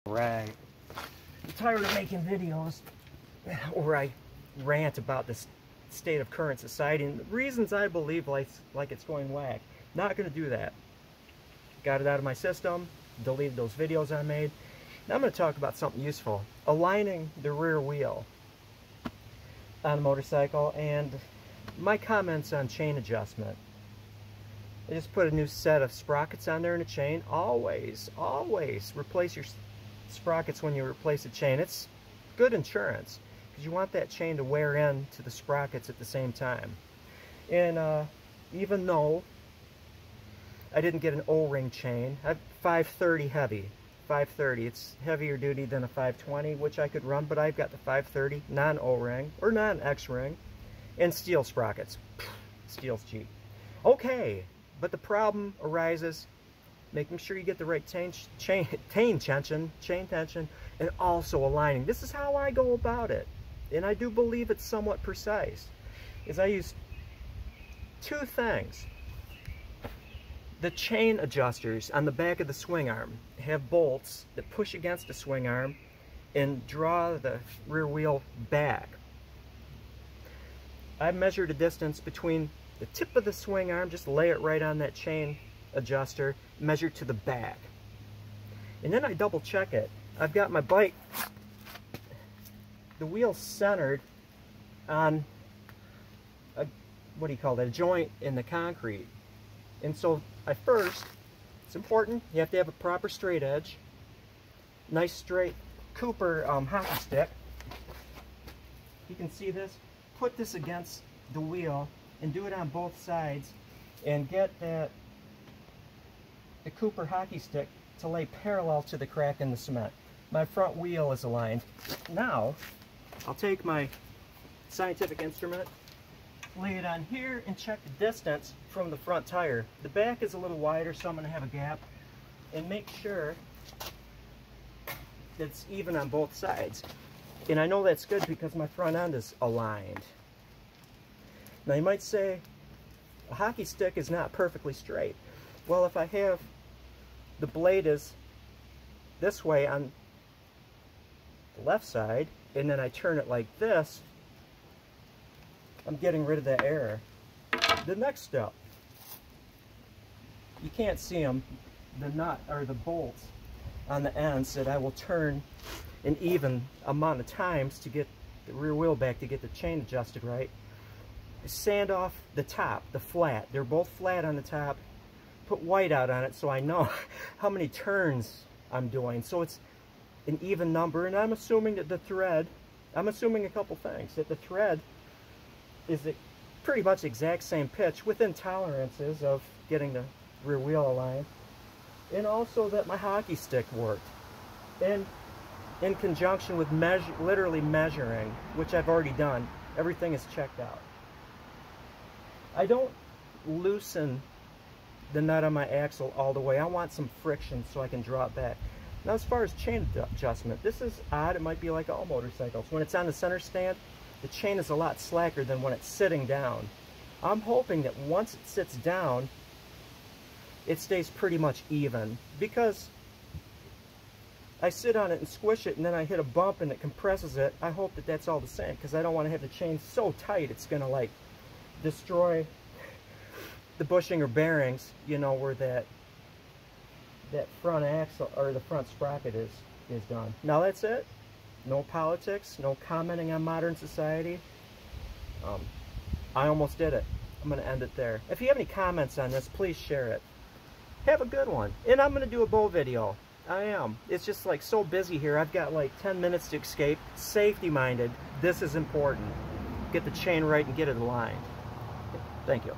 Right. I'm tired of making videos where I rant about the state of current society and the reasons I believe like it's going whack. Not going to do that. Got it out of my system, deleted those videos I made. Now I'm going to talk about something useful. Aligning the rear wheel on a motorcycle and my comments on chain adjustment. I just put a new set of sprockets on there in a chain. Always replace your sprockets when you replace a chain. It's good insurance because you want that chain to wear in to the sprockets at the same time. And even though I didn't get an O-ring chain, I have 530 heavy. 530, it's heavier duty than a 520, which I could run, but I've got the 530 non-O-ring or non-X-ring and steel sprockets. Steel's cheap. Okay, but the problem arises making sure you get the right chain tension, and also aligning. This is how I go about it, and I do believe it's somewhat precise. Is I use two things. The chain adjusters on the back of the swing arm have bolts that push against the swing arm and draw the rear wheel back. I measured a distance between the tip of the swing arm, just lay it right on that chain adjuster, measure to the back. And then I double check it. I've got my bike, the wheel centered on a, what do you call that, a joint in the concrete. And so it's important, you have to have a proper straight edge, nice straight Cooper hockey stick. You can see this. Put this against the wheel and do it on both sides and get the Cooper hockey stick to lay parallel to the crack in the cement. My front wheel is aligned. Now, I'll take my scientific instrument, lay it on here, and check the distance from the front tire. The back is a little wider, so I'm going to have a gap, and make sure that it's even on both sides. And I know that's good because my front end is aligned. Now you might say, a hockey stick is not perfectly straight. Well, if I have the blade is this way on the left side, and then I turn it like this, I'm getting rid of that error. The next step, you can't see them, the nut or the bolts on the ends that I will turn an even amount of times to get the rear wheel back, to get the chain adjusted right. I sand off the top, the flat. They're both flat on the top. Put white out on it so I know how many turns I'm doing. So it's an even number, and I'm assuming that the thread, I'm assuming a couple things, that the thread is pretty much exact same pitch within tolerances of getting the rear wheel aligned, and also that my hockey stick worked, and in conjunction with literally measuring, which I've already done, everything is checked out. I don't loosen the nut on my axle all the way. I want some friction so I can draw it back. Now, as far as chain adjustment, this is odd. It might be like all motorcycles. When it's on the center stand, the chain is a lot slacker than when it's sitting down. I'm hoping that once it sits down, it stays pretty much even, because I sit on it and squish it and then I hit a bump and it compresses it. I hope that that's all the same, because I don't want to have the chain so tight it's going to like destroy the bushing or bearings, you know, where that front axle or the front sprocket is done. Now that's it. No politics, no commenting on modern society. I almost did it. I'm going to end it there. If you have any comments on this, please share it. Have a good one. And I'm going to do a bow video. I am. It's just like so busy here. I've got like 10 minutes to escape. Safety minded. This is important. Get the chain right and get it aligned. Thank you.